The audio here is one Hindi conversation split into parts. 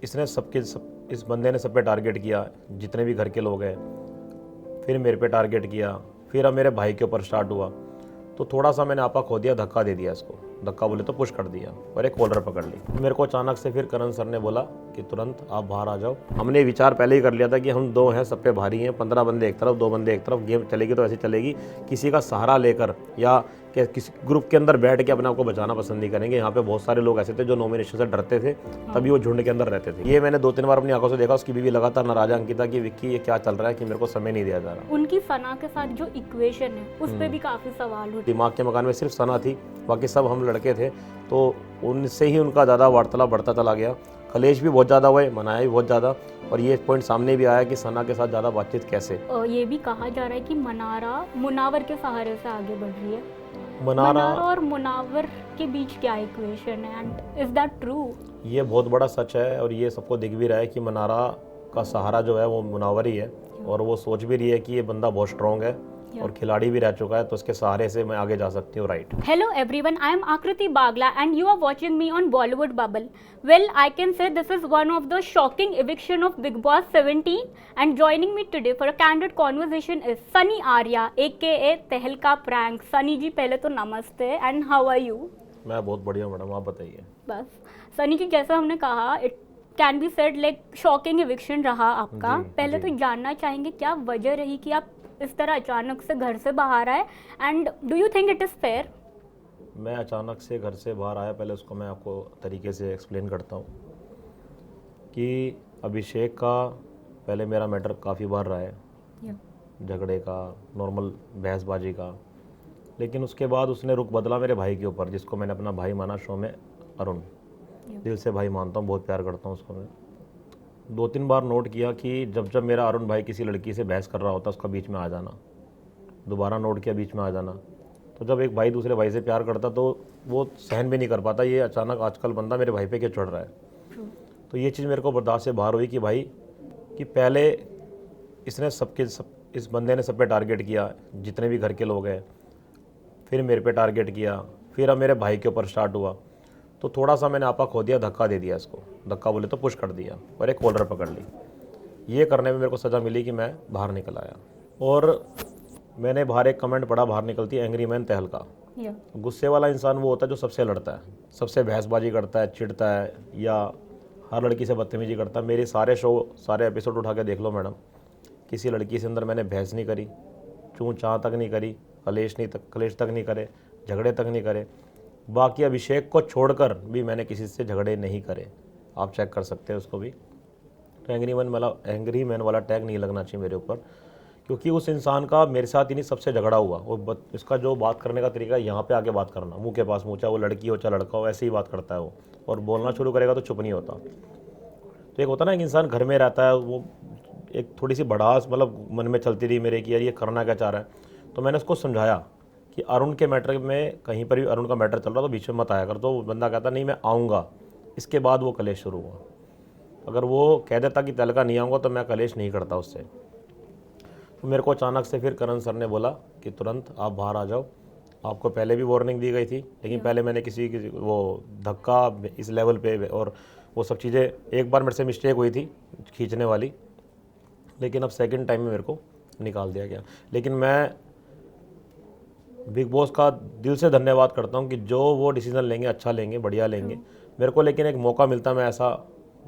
इसने इस बंदे ने सब पे टारगेट किया, जितने भी घर के लोग हैं, फिर मेरे पे टारगेट किया, फिर अब मेरे भाई के ऊपर स्टार्ट हुआ। तो थोड़ा सा मैंने आपा खो दिया, धक्का दे दिया इसको, धक्का बोले तो पुश कर दिया और एक कॉलर पकड़ ली। मेरे को अचानक से फिर करण सर ने बोला कि तुरंत आप बाहर आ जाओ। हमने विचार पहले ही कर लिया था कि हम दो हैं, सब पे भारी हैं, 15 बंदे एक तरफ 2 बंदे एक तरफ, गेम चलेगी तो ऐसी चलेगी। किसी का सहारा लेकर या किसी ग्रुप के अंदर बैठ के अपने आप को बचाना पसंद नहीं करेंगे। यहाँ पे बहुत सारे लोग ऐसे थे जो नॉमिनेशन से डरते थे, तभी वो झुंड के अंदर रहते थे। ये मैंने 2-3 बार अपनी आंखों से देखा। उसकी बीवी लगातार नाराज अंकिता की, विक्की ये क्या चल रहा है कि मेरे को समय नहीं दिया जा रहा। उनकी सना के साथ जो इक्वेशन है उस पे भी काफी सवाल होते। दिमाग के मकान में सिर्फ सना थी, बाकी सब हम लड़के थे, तो उनसे ही उनका ज़्यादा वार्तालाप बढ़ता चला गया। कलेश भी बहुत ज़्यादा हुए, मनाया भी बहुत ज़्यादा, और ये पॉइंट सामने भी आया कि सना के साथ ज़्यादा बातचीत कैसे। ये भी कहा जा रहा है कि मनारा मुनावर के सहारे से आगे बढ़ रही है। मनारा और मुनावर के बीच क्या इक्वेशन है, एंड इज दैट ट्रू? ये बहुत बड़ा सच है और ये सबको दिख भी रहा है कि मनारा का सहारा जो है वो मुनावर ही है, और वो सोच भी रही है कि ये बंदा बहुत स्ट्रॉन्ग है और खिलाड़ी भी रह चुका है, तो उसके सहारे से मैं आगे जा सकती हूँ। Right. Hello everyone, I am Akriti Bagla and you are watching me on Bollywood Bubble. Well, I can say this is one of the shocking eviction of Big Boss 17, and joining me today for a candid conversation is Sunny Arya aka Tehelka Prank. Sunny जी पहले तो नमस्ते and how are you? मैं बहुत बढ़िया मैडम, आप बताइए। बस सनी जी, जैसा हमने कहा, it can be said like shocking eviction रहा आपका। पहले तो जानना चाहेंगे क्या वजह रही कि आप इस तरह अचानक से घर से बाहर आए, and do you think it is fair? मैं अचानक से घर से बाहर आया, पहले उसको मैं आपको तरीके से एक्सप्लेन करता हूँ कि अभिषेक का पहले मेरा मैटर काफ़ी बार रहा है, झगड़े का, नॉर्मल बहसबाजी का, लेकिन उसके बाद उसने रुख बदला मेरे भाई के ऊपर, जिसको मैंने अपना भाई माना शो में, अरुण। दिल से भाई मानता हूँ, बहुत प्यार करता हूँ उसको मैं। 2-3 बार नोट किया कि जब जब मेरा अरुण भाई किसी लड़की से बहस कर रहा होता उसका बीच में आ जाना, दोबारा नोट किया बीच में आ जाना। तो जब एक भाई दूसरे भाई से प्यार करता तो वो सहन भी नहीं कर पाता, ये अचानक आजकल बंदा मेरे भाई पे क्यों चढ़ रहा है। तो ये चीज़ मेरे को बर्दाश्त से बाहर हुई कि भाई कि पहले इसने इस बंदे ने सब पे टारगेट किया, जितने भी घर के लोग हैं, फिर मेरे पे टारगेट किया, फिर अब मेरे भाई के ऊपर स्टार्ट हुआ। तो थोड़ा सा मैंने आपा खो दिया, धक्का दे दिया इसको, धक्का बोले तो पुश कर दिया और एक कॉलर पकड़ ली। ये करने में मेरे को सज़ा मिली कि मैं बाहर निकल आया। और मैंने बाहर एक कमेंट पढ़ा, बाहर निकलती है एंग्री मैन तहलका। गुस्से वाला इंसान वो होता है जो सबसे लड़ता है, सबसे बहसबाजी करता है, चिढ़ता है, या हर लड़की से बदतमीजी करता है। मेरे सारे शो, सारे एपिसोड उठा के देख लो मैडम, किसी लड़की से अंदर मैंने बहस नहीं करी, चूँ चाँ तक नहीं करी, कलेश तक नहीं करे, झगड़े तक नहीं करे। बाकी अभिषेक को छोड़कर भी मैंने किसी से झगड़े नहीं करे, आप चेक कर सकते हैं उसको भी। तो एंग्री मैन वाला टैग नहीं लगना चाहिए मेरे ऊपर, क्योंकि उस इंसान का मेरे साथ ही नहीं सबसे झगड़ा हुआ। वो इसका जो बात करने का तरीका, यहाँ पे आके बात करना, मुंह के पास मुँह, चाहे वो लड़की हो चाहे लड़का हो, ऐसे ही बात करता है वो, और बोलना शुरू करेगा तो चुप नहीं होता। तो एक होता ना, एक इंसान घर में रहता है, वो एक थोड़ी सी भड़ास मतलब मन में चलती रही मेरे कि यार ये करना क्या चाह रहा है। तो मैंने उसको समझाया कि अरुण के मैटर में कहीं पर भी अरुण का मैटर चल रहा तो बीच में मत आया कर। तो वो बंदा कहता नहीं मैं आऊँगा, इसके बाद वो कलेश शुरू हुआ। अगर वो कह देता कि तहलका नहीं आऊँगा तो मैं कलेश नहीं करता उससे। तो मेरे को अचानक से फिर करण सर ने बोला कि तुरंत आप बाहर आ जाओ। आपको पहले भी वार्निंग दी गई थी, लेकिन पहले मैंने किसी वो धक्का इस लेवल पे और वो सब चीज़ें, एक बार मेरे से मिस्टेक हुई थी खींचने वाली, लेकिन अब सेकंड टाइम में मेरे को निकाल दिया गया। लेकिन मैं बिग बॉस का दिल से धन्यवाद करता हूं कि जो वो डिसीजन लेंगे अच्छा लेंगे, बढ़िया लेंगे मेरे को, लेकिन एक मौका मिलता मैं ऐसा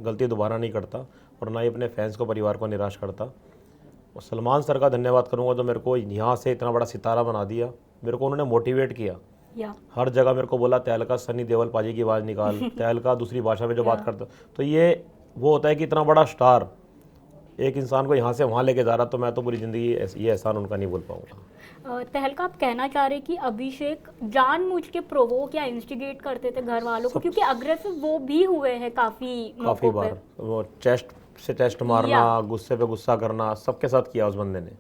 गलती दोबारा नहीं करता, और ना ही अपने फैंस को, परिवार को निराश करता। और सलमान सर का धन्यवाद करूंगा जो मेरे को यहाँ से इतना बड़ा सितारा बना दिया। मेरे को उन्होंने मोटिवेट किया, हर जगह मेरे को बोला तहलका सनी देओल पाजी की आवाज़ निकाल, तहलका दूसरी भाषा में जो बात करता। तो ये वो होता है कि इतना बड़ा स्टार एक इंसान को यहाँ से वहाँ लेके जा रहा, तो मैं तो पूरी ज़िंदगी ये एहसान उनका नहीं भूल पाऊंगा। तहलका, आप कहना चाह रहे कि अभिषेक जानबूझ के प्रोवोक या इंस्टिगेट करते थे घर वालों को, क्योंकि अग्रेसिव वो भी हुए हैं काफ़ी बार, वो चेस्ट से टेस्ट मारना, गुस्से पे गुस्सा करना, सबके साथ किया उस बंदे ने।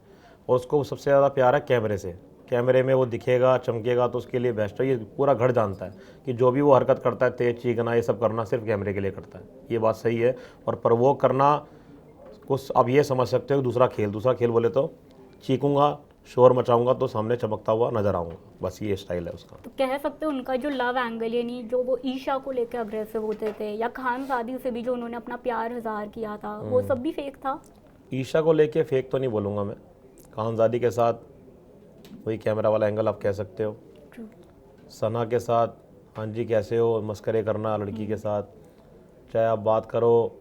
और उसको सबसे ज़्यादा प्यार है कैमरे से, कैमरे में वो दिखेगा, चमकेगा तो उसके लिए बेस्ट है। ये पूरा घर जानता है कि जो भी वो हरकत करता है, तेज चीखना, ये सब करना सिर्फ कैमरे के लिए करता है। ये बात सही है। और प्रवोक करना कुछ अब ये समझ सकते हो, दूसरा खेल बोले तो चीखूंगा शोर मचाऊंगा तो सामने चमकता हुआ नजर आऊंगा। बस ये स्टाइल है उसका। तो कह सकते हैं उनका जो लव एंगल, यानी जो वो ईशा को लेकर अग्रेसिव होते थे, या खानजादी से भी जो उन्होंने अपना प्यार इजहार किया था, वो सब भी फेक था? ईशा को लेके फेक तो नहीं बोलूँगा मैं। खानजादी के साथ वही कैमरा वाला एंगल आप कह सकते हो। True. सना के साथ हाँ जी कैसे हो मस्करे करना लड़की के साथ, चाहे आप बात करो।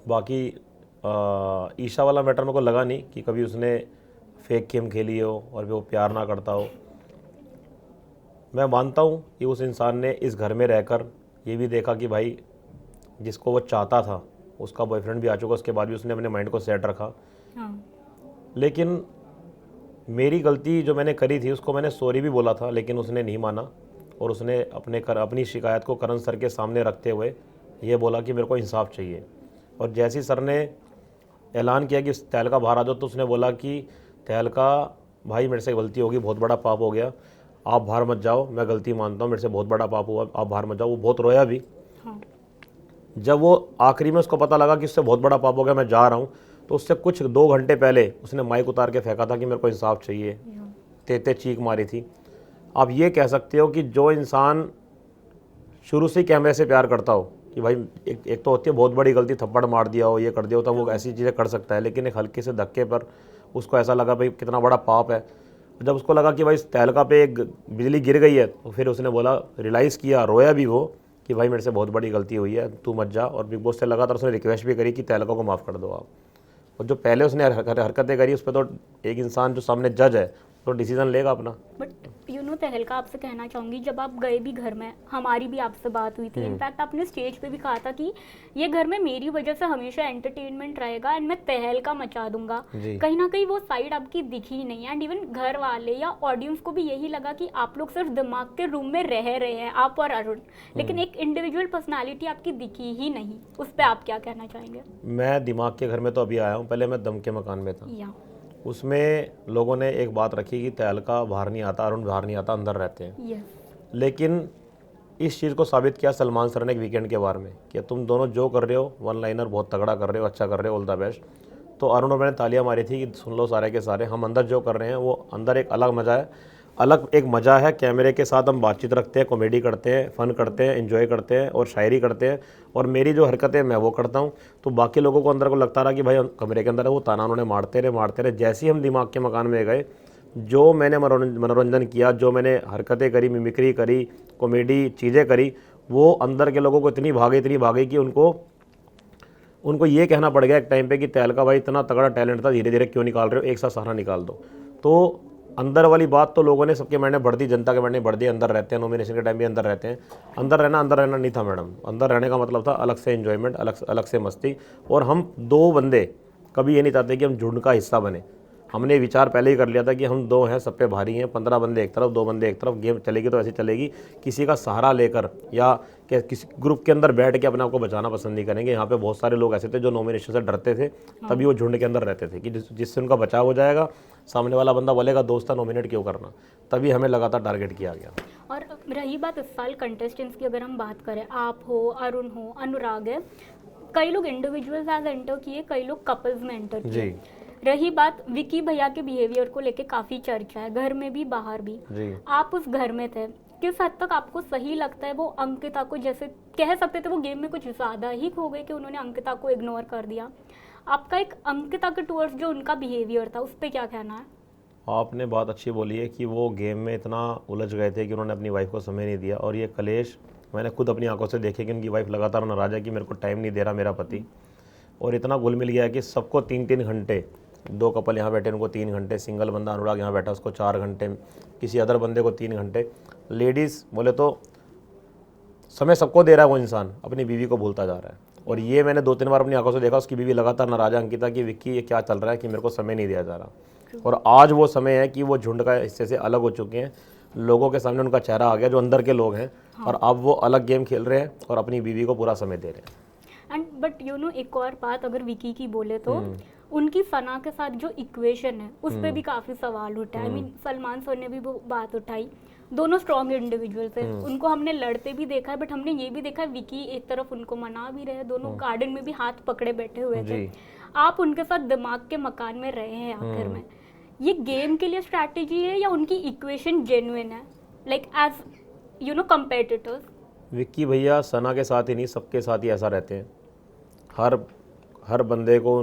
बाकी ईशा वाला मैटर मेरे को लगा नहीं कि कभी उसने फेक गेम खेली हो और वो प्यार ना करता हो। मैं मानता हूँ कि उस इंसान ने इस घर में रहकर ये भी देखा कि भाई जिसको वो चाहता था उसका बॉयफ्रेंड भी आ चुका, उसके बाद भी उसने अपने माइंड को सेट रखा। हाँ। लेकिन मेरी गलती जो मैंने करी थी उसको मैंने सॉरी भी बोला था, लेकिन उसने नहीं माना और उसने अपनी शिकायत को करण सर के सामने रखते हुए ये बोला कि मेरे को इंसाफ चाहिए। और जैसे ही सर ने ऐलान किया कि तहलका बाहर आ जाओ, तो उसने बोला कि तहलका भाई मेरे से गलती होगी, बहुत बड़ा पाप हो गया, आप बाहर मत जाओ, मैं गलती मानता हूँ, मेरे से बहुत बड़ा पाप हुआ, आप बाहर मत जाओ। वो बहुत रोया भी। हाँ। जब वो आखिरी में उसको पता लगा कि उससे बहुत बड़ा पाप हो गया, मैं जा रहा हूँ, तो उससे कुछ 2 घंटे पहले उसने माइक उतार के फेंका था कि मेरे को इंसाफ चाहिए। तेते चीख मारी थी। आप ये कह सकते हो कि जो इंसान शुरू से ही कैमरे से प्यार करता हो कि भाई एक तो होती है बहुत बड़ी गलती, थप्पड़ मार दिया हो, ये कर दिया हो, तो वो ऐसी चीज़ें कर सकता है। लेकिन एक हल्के से धक्के पर उसको ऐसा लगा भाई कितना बड़ा पाप है। जब उसको लगा कि भाई इस तहलका पे एक बिजली गिर गई है, तो फिर उसने बोला, रियलाइज़ किया, रोया भी वो कि भाई मेरे से बहुत बड़ी गलती हुई है, तू मत जा। और बिग बॉस से लगातार उसने रिक्वेस्ट भी करी कि तहलका को माफ़ कर दो आप। और जो पहले उसने हरकतें करी उस पर तो एक इंसान जो सामने जज है तो डिसीजन लेगा अपना। बट तहलका, आपसे कहना चाहूँगी, जब आप गए भी घर में, हमारी भी आपसे बात हुई थी, इनफैक्ट आपने स्टेज पे भी कहा था कि ये घर में मेरी वजह से हमेशा एंटरटेनमेंट रहेगा एंड मैं तहलका मचा दूंगा। कहीं ना कहीं वो साइड आपकी दिखी ही नहीं, एंड इवन घर वाले या ऑडियंस को भी यही लगा कि आप लोग सिर्फ दिमाग के रूम में रह रहे हैं, आप और अरुण, लेकिन एक इंडिविजुअल पर्सनैलिटी आपकी दिखी ही नहीं। उस पर आप क्या कहना चाहेंगे? मैं दिमाग के घर में तो अभी आया हूँ, पहले मैं दम के मकान में था। उसमें लोगों ने एक बात रखी कि तहलका बाहर नहीं आता, अरुण बाहर नहीं आता, अंदर रहते हैं। लेकिन इस चीज़ को साबित किया सलमान सर ने एक वीकेंड के बारे में कि तुम दोनों जो कर रहे हो, वन लाइनर बहुत तगड़ा कर रहे हो, अच्छा कर रहे हो, ऑल द बेस्ट। तो अरुण और मैंने तालियां मारी थी कि सुन लो सारे के सारे, हम अंदर जो कर रहे हैं वो अंदर एक अलग मज़ा है, अलग एक मज़ा है। कैमरे के साथ हम बातचीत रखते हैं, कॉमेडी करते हैं, फ़न करते हैं, एंजॉय करते हैं और शायरी करते हैं, और मेरी जो हरकतें मैं वो करता हूँ। तो बाकी लोगों को अंदर को लगता रहा कि भाई कमरे के अंदर है, वो ताना उन्होंने मारते रहे। जैसे ही हम दिमाग के मकान में गए, जो मैंने मनोरंजन किया, जो मैंने हरकतें करी, मिमिक्री करी, कॉमेडी चीज़ें करी, वो अंदर के लोगों को इतनी भागी कि उनको ये कहना पड़ गया एक टाइम पे कि तहलका भाई इतना तगड़ा टैलेंट था, धीरे धीरे क्यों निकाल रहे हो, एक साथ सारा निकाल दो। तो अंदर वाली बात तो लोगों ने सबके मायने बढ़ दी, जनता के मायने बढ़ दी, अंदर रहते हैं, नॉमिनेशन के टाइम भी अंदर रहते हैं। अंदर रहना नहीं था मैडम। अंदर रहने का मतलब था अलग से एंजॉयमेंट, अलग से मस्ती। और हम 2 बंदे कभी ये नहीं चाहते कि हम झुंड का हिस्सा बने। हमने विचार पहले ही कर लिया था कि हम 2 हैं, सब पे भारी हैं, 15 बंदे एक तरफ, 2 बंदे एक तरफ। गेम चलेगी तो ऐसी चलेगी, किसी का सहारा लेकर या किसी ग्रुप के अंदर बैठ के अपने आप को बचाना पसंद नहीं करेंगे। यहाँ पे बहुत सारे लोग ऐसे थे जो नॉमिनेशन से डरते थे, तभी वो झुंड के अंदर रहते थे कि जिससे उनका बचाव हो जाएगा, सामने वाला बंदा बोलेगा दोस्त था, नॉमिनेट क्यों करना। तभी हमें लगातार टारगेट किया गया। और रही बात इस साल कंटेस्टेंट्स की, अगर हम बात करें, आप हो, अरुण हो, अनुराग है, कई लोग इंडिविजुअल्स एज एंटर किए, कई लोग कपल्स में एंटर किए। रही बात विकी भैया के बिहेवियर को लेके काफ़ी चर्चा है, घर में भी बाहर भी। आप उस घर में थे, किस हद तक आपको सही लगता है वो अंकिता को, जैसे कह सकते थे वो गेम में कुछ ज़्यादा ही खो गए कि उन्होंने अंकिता को इग्नोर कर दिया। आपका एक अंकिता के टूवर्ड्स जो उनका बिहेवियर था, उस पर क्या कहना है? आपने बात अच्छी बोली है कि वो गेम में इतना उलझ गए थे कि उन्होंने अपनी वाइफ को समय नहीं दिया। और ये कलेश मैंने खुद अपनी आंखों से देखे कि उनकी वाइफ लगातार नाराज़ है कि मेरे को टाइम नहीं दे रहा मेरा पति। और इतना घुल मिल गया कि सबको 3-3 घंटे, 2 कपल यहाँ बैठे उनको 3 घंटे, सिंगल बंदा अनुराग यहाँ बैठा उसको 4 घंटे, किसी अदर बंदे को 3 घंटे। लेडीज़ बोले तो समय सबको दे रहा है, वो इंसान अपनी बीवी को भूलता जा रहा है। और ये मैंने 2-3 बार अपनी आंखों से देखा, उसकी बीवी लगातार नाराज़ है अंकिता की, विक्की ये क्या चल रहा है कि मेरे को समय नहीं दिया जा रहा। और आज वो समय है कि वो झुंड का हिस्से से अलग हो चुके हैं, लोगों के सामने उनका चेहरा आ गया जो अंदर के लोग हैं। और अब वो अलग गेम खेल रहे हैं और अपनी बीवी को पूरा समय दे रहे हैं। एंड बट एक और बात अगर विकी की बोले तो उनकी सना के साथ जो इक्वेशन है उस पर भी काफ़ी सवाल उठा है। आई मीन सलमान सर ने भी वो बात उठाई, दोनों स्ट्रॉन्ग इंडिविजुअल्स हैं, उनको हमने लड़ते भी देखा है, बट हमने ये भी देखा है विकी एक तरफ उनको मना भी रहे, दोनों गार्डन में भी हाथ पकड़े बैठे हुए थे। आप उनके साथ दिमाग के मकान में रहे हैं आखिर में, ये गेम के लिए स्ट्रैटेजी है या उनकी इक्वेशन जेन्युइन है, like as you know competitors? Vicky भैया सना के साथ ही नहीं, सबके साथ ही ऐसा रहते हैं। हर बंदे को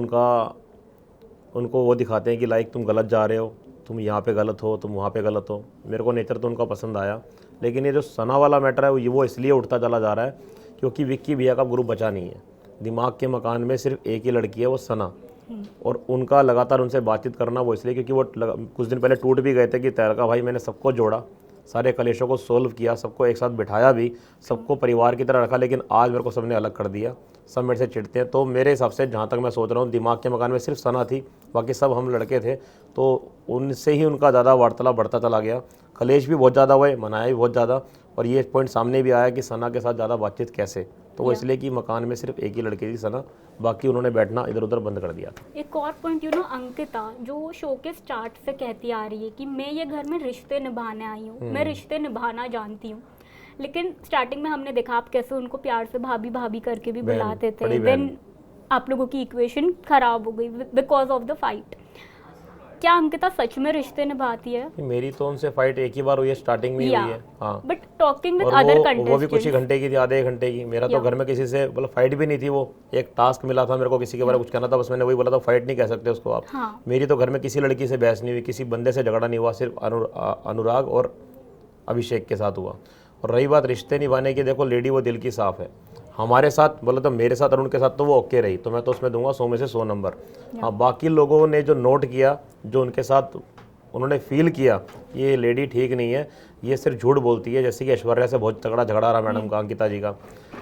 उनको वो दिखाते हैं कि लाइक तुम गलत जा रहे हो, तुम यहाँ पे गलत हो, तुम वहाँ पे गलत हो। मेरे को नेचर तो उनका पसंद आया, लेकिन ये जो सना वाला मैटर है वो इसलिए उठता चला जा रहा है क्योंकि विक्की भैया का ग्रुप बचा नहीं है। दिमाग के मकान में सिर्फ एक ही लड़की है, वो सना, और उनका लगातार उनसे बातचीत करना वो इसलिए क्योंकि वो कुछ दिन पहले टूट भी गए थे कि तहलका भाई मैंने सबको जोड़ा, सारे कलेशों को सोल्व किया, सबको एक साथ बिठाया भी, सबको परिवार की तरह रखा, लेकिन आज मेरे को सबने अलग कर दिया, सब मेरे से चिढ़ते हैं। तो मेरे हिसाब से जहाँ तक मैं सोच रहा हूँ, दिमाग के मकान में सिर्फ सना थी, बाकी सब हम लड़के थे, तो उनसे ही उनका ज़्यादा वार्तालाप बढ़ता चला गया। कलेश भी बहुत ज़्यादा हुए, मनाया भी बहुत ज़्यादा, और ये पॉइंट सामने भी आया कि सना के साथ ज़्यादा बातचीत कैसे, तो वो इसलिए कि मकान में सिर्फ एक ही लड़की थी सना, बाकी उन्होंने बैठना इधर उधर बंद कर दिया था। एक और पॉइंट यू नो अंकिता जो शो के स्टार्ट से कहती आ रही है कि मैं ये घर में रिश्ते निभाने आई हूँ, मैं रिश्ते निभाना जानती हूँ, लेकिन स्टार्टिंग में हमने देखा आप कैसे उनको प्यार से भाभी भाभी करके भी बुलाते थे, देन आप लोगों की इक्वेशन खराब हो गई बिकॉज ऑफ द फाइट। क्या अंकिता सच में रिश्ते निभाती है? मेरी तो उनसे फाइट एक ही बार हुई है, स्टार्टिंग में हुई है। हाँ, बट टॉकिंग विद और अदर वो भी कंटेस्टेंट्स, कुछ ही घंटे की थी, आधे एक घंटे की। मेरा तो घर में किसी से मतलब फाइट भी नहीं थी, वो एक टास्क मिला था मेरे को, किसी के बारे में कुछ कहना था, बस मैंने वही बोला था, फाइट नहीं कह सकते उसको आप। हाँ। मेरी तो घर में किसी लड़की से बहस नहीं हुई, किसी बंदे से झगड़ा नहीं हुआ, सिर्फ अनुराग और अभिषेक के साथ हुआ। और रही बात रिश्ते निभाने की, देखो लेडी वो दिल की साफ़ है, हमारे साथ बोले तो मेरे साथ अरुण के साथ तो वो ओके रही, तो मैं तो उसमें दूंगा 100 में से 100 नंबर। हाँ, बाकी लोगों ने जो नोट किया, जो उनके साथ उन्होंने फील किया ये लेडी ठीक नहीं है, ये सिर्फ झूठ बोलती है, जैसे कि ऐश्वर्या से बहुत तगड़ा झगड़ा रहा मैडम का, अंकिता जी का,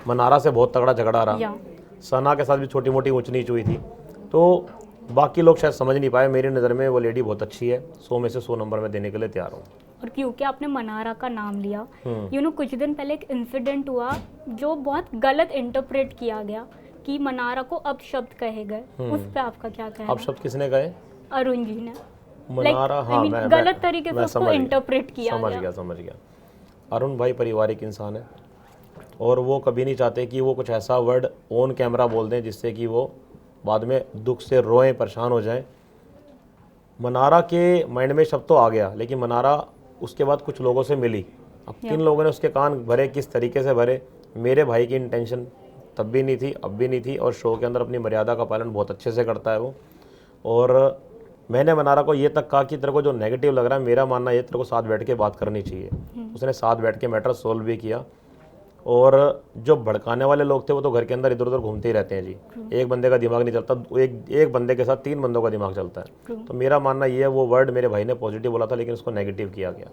मनारा से बहुत तगड़ा झगड़ा रहा, सना के साथ भी छोटी मोटी ऊंच नीच हुई थी, तो बाकी लोग शायद समझ नहीं पाए। मेरी नज़र में वो लेडी बहुत अच्छी है, 100 में से 100 नंबर में देने के लिए तैयार हूँ। और क्योंकि आपने मनारा का नाम लिया, यू नो कुछ दिन पहले एक इंसिडेंट हुआ जो बहुत गलत इंटरप्रेट किया गया कि मनारा को अपशब्द कहे गए, उस पे आपका क्या कहना? अपशब्द किसने कहे? अरुण जी ने। मनारा, हाँ, मैं गलत तरीके से उसको इंटरप्रेट किया गया। समझ गया। अरुण भाई पारिवारिक इंसान है, और वो कभी नहीं चाहते कि वो कुछ ऐसा वर्ड ऑन कैमरा बोल दें जिससे कि वो बाद में दुख से रोएं, परेशान हो जाएं। मनारा के माइंड में शब्द तो आ गया, लेकिन मनारा उसके बाद कुछ लोगों से मिली, अब किन लोगों ने उसके कान भरे, किस तरीके से भरे, मेरे भाई की इंटेंशन तब भी नहीं थी, अब भी नहीं थी, और शो के अंदर अपनी मर्यादा का पालन बहुत अच्छे से करता है वो। और मैंने मनारा को ये तक कहा कि तेरे को जो नेगेटिव लग रहा है, मेरा मानना ये तेरे को साथ बैठ के बात करनी चाहिए। उसने साथ बैठ के मैटर सोल्व भी किया, और जो भड़काने वाले लोग थे वो तो घर के अंदर इधर उधर घूमते ही रहते हैं जी। एक बंदे का दिमाग नहीं चलता, एक बंदे के साथ 3 बंदों का दिमाग चलता है। तो मेरा मानना ये है, वो वर्ड मेरे भाई ने पॉजिटिव बोला था, लेकिन उसको नेगेटिव किया गया।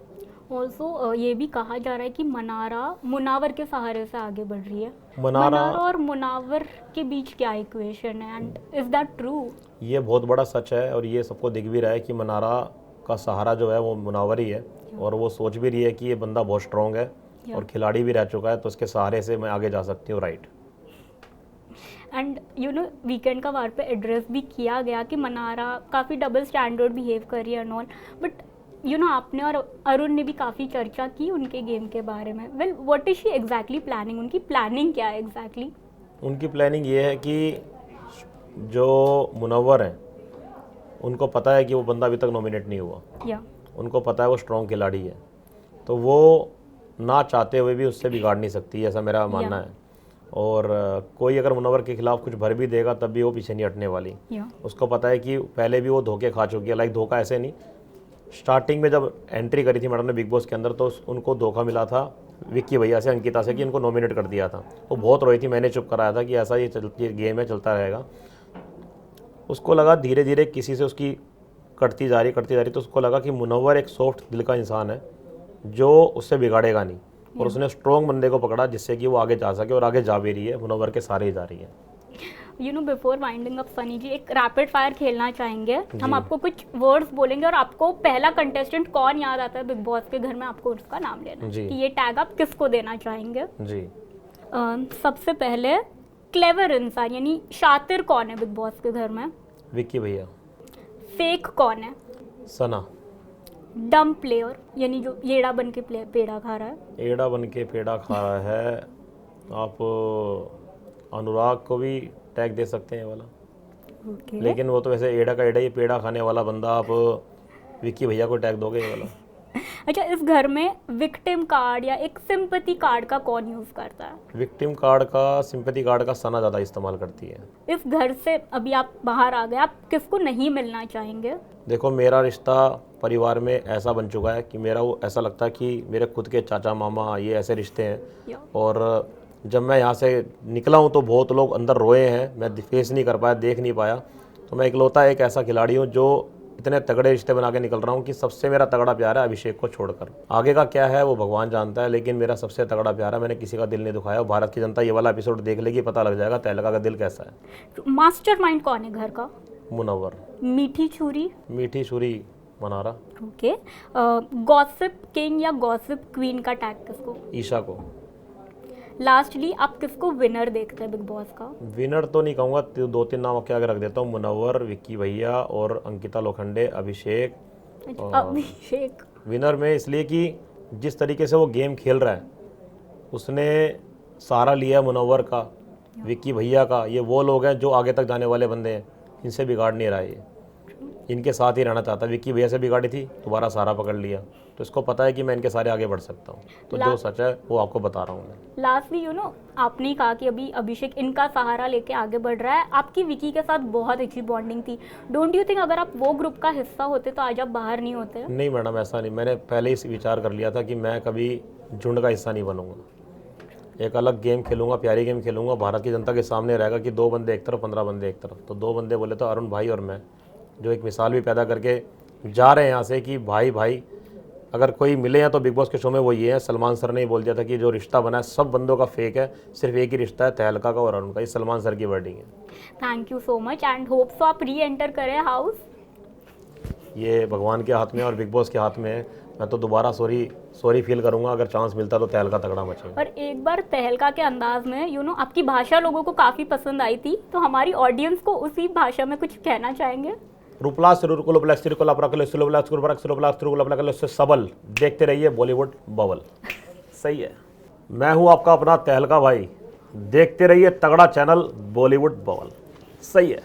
ऑल्सो ये भी कहा जा रहा है कि मनारा मुनावर के सहारे से आगे बढ़ रही है। मनारा और मुनावर के बीच क्या इक्वेशन है, एंड इज दैट ट्रू? ये बहुत बड़ा सच है, और ये सबको दिख भी रहा है कि मनारा का सहारा जो है वो मुनावर ही है, और वो सोच भी रही है कि ये बंदा बहुत स्ट्रॉन्ग है और खिलाड़ी भी रह चुका है, तो उसके सहारे से मैं आगे जा सकती हूँ, right. And you know weekend का वार पे एड्रेस भी किया गया कि मनारा काफ़ी डबल स्टैंडर्ड बिहेव कर रही है and all, but you know आपने और अरुण ने भी काफ़ी चर्चा की उनके गेम के बारे में। Well what is she exactly planning? उनकी प्लानिंग क्या है एग्जैक्टली? उनकी प्लानिंग ये है कि जो मुनव्वर हैं उनको पता है कि वो बंदा अभी तक नॉमिनेट नहीं हुआ, उनको पता है वो स्ट्रॉन्ग खिलाड़ी है, तो वो ना चाहते हुए भी उससे बिगाड़ नहीं सकती, ऐसा मेरा मानना है। और कोई अगर मुनव्वर के खिलाफ कुछ भर भी देगा तब भी वो पीछे नहीं हटने वाली। उसको पता है कि पहले भी वो धोखे खा चुकी है, लाइक धोखा ऐसे नहीं, स्टार्टिंग में जब एंट्री करी थी मैडम ने बिग बॉस के अंदर, तो उनको धोखा मिला था विक्की भैया से, अंकिता से, कि इनको नॉमिनेट कर दिया था। वो बहुत रोई थी, मैंने चुप कराया था कि ऐसा ये गेम है, चलता रहेगा। उसको लगा धीरे धीरे किसी से उसकी कटती जा रही, तो उसको लगा कि मुनव्वर एक सॉफ्ट दिल का इंसान है जो उससे बिगाड़ेगा नहीं, और उसने स्ट्रॉन्ग बंदे को पकड़ा जिससे कि वो आगे जा सके, और आगे जा भी रही है, मुनव्वर के सारे ही जा रही है। You know before winding up Sunny ji, एक रैपिड फायर खेलना चाहेंगे हम। आपको कुछ वर्ड्स बोलेंगे और आपको पहला कंटेस्टेंट कौन याद आता है बिग बॉस के घर में, आपको उसका नाम लेना है कि ये टैग आप किसको देना चाहेंगे जी। सबसे पहले क्लेवर इंसान यानी शातिर कौन है बिग बॉस के घर में? विक्की भैया। फेक कौन है? सना। डम प्लेयर यानी जो येड़ा बन के पेड़ा खा रहा है? एड़ा बन के पेड़ा खा रहा है, आप अनुराग को भी टैग दे सकते हैं वाला। लेकिन वो तो वैसे एड़ा का एड़ा, ये पेड़ा खाने वाला बंदा आप विक्की भैया को टैग दोगे ये वाला? अच्छा, इस घर में विक्टिम कार्ड या एक सिंपैथी कार्ड का कौन यूज करता है? विक्टिम कार्ड का, सिंपैथी कार्ड का सना ज़्यादा इस्तेमाल करती है। इस घर से अभी आप बाहर आ गए, आप किसको नहीं मिलना चाहेंगे? देखो, मेरा रिश्ता परिवार में ऐसा बन चुका है कि मेरा वो ऐसा लगता है कि मेरे खुद के चाचा मामा ये ऐसे रिश्ते हैं। और जब मैं यहाँ से निकला हूँ तो बहुत लोग अंदर रोए हैं, मैं फेस नहीं कर पाया, देख नहीं पाया। तो मैं इकलौता एक ऐसा खिलाड़ी हूँ जो इतने तगड़े रिश्ते बना के निकल रहा हूँ कि सबसे मेरा तगड़ा प्यार है अभिषेक को छोड़कर। आगे का क्या है वो भगवान जानता है, लेकिन मेरा सबसे तगड़ा प्यार है। मैंने किसी का दिल नहीं दुखाया। भारत की जनता ये वाला एपिसोड देख लेगी, पता लग जाएगा तहलका का दिल कैसा है। मास्टरमाइंड कौन है घर का? मुनव्वर। मीठी छुरी। मीठी छुरी मनारा। ओके। गॉसिप किंग या गॉसिप क्वीन का टैग किसको? ईशा को। लास्टली, आप किसको विनर देखते हैं बिग बॉस का? विनर तो नहीं कहूँगा, 2-3 नाम क्या आगे रख देता हूँ। मुनव्वर, विक्की भैया और अंकिता लोखंडे, अभिषेक। अभिषेक विनर में इसलिए कि जिस तरीके से वो गेम खेल रहा है, उसने सहारा लिया मुनव्वर का, विक्की भैया का। ये वो लोग हैं जो आगे तक जाने वाले बंदे हैं, इनसे बिगाड़ नहीं रहा है ये, इनके साथ ही रहना चाहता है। विक्की भैया से बिगाड़ी थी, दोबारा सहारा पकड़ लिया, तो इसको पता है कि मैं इनके सारे आगे बढ़ सकता हूँ। तो जो सच है वो आपको बता रहा हूँ मैं। लास्टली, आपने कहा कि अभी अभिषेक इनका सहारा लेके आगे बढ़ रहा है। आपकी विकी के साथ बहुत अच्छी बॉन्डिंग थी। डोंट यू थिंक अगर आप वो ग्रुप का हिस्सा होते तो आज आप बाहर नहीं होते? नहीं मैडम, ऐसा नहीं। मैंने पहले ही विचार कर लिया था कि मैं कभी झुंड का हिस्सा नहीं बनूंगा। एक अलग गेम खेलूंगा, प्यारी गेम खेलूंगा। भारत की जनता के सामने रहेगा कि 2 बंदे एक तरफ, 15 बंदे एक तरफ। तो 2 बंदे बोले तो अरुण भाई और मैं, जो एक मिसाल भी पैदा करके जा रहे हैं यहाँ से कि भाई भाई अगर कोई मिले हैं तो बिग बॉस के शो में वो ये है। सलमान सर ने ही बोल दिया था कि जो रिश्ता बना है सब बंदों का फेक है, सिर्फ एक ही रिश्ता है तहलका का और अरुण का। ये सलमान सर की वर्डिंग है। Thank you so much and hope so आप री एंटर करें हाउस। ये भगवान के हाथ में और बिग बॉस के हाथ में है। मैं तो दोबारा सॉरी फील करूंगा अगर चांस मिलता तो तहलका तगड़ा मचेगा। और एक बार तहलका के अंदाज में आपकी भाषा लोगों को काफ़ी पसंद आई थी, तो हमारी ऑडियंस को उसी भाषा में कुछ कहना चाहेंगे? सबल देखते रहिए बॉलीवुड बबल। सही है। मैं हूं आपका अपना तहलका भाई, देखते रहिए तगड़ा चैनल बॉलीवुड बबल। सही है।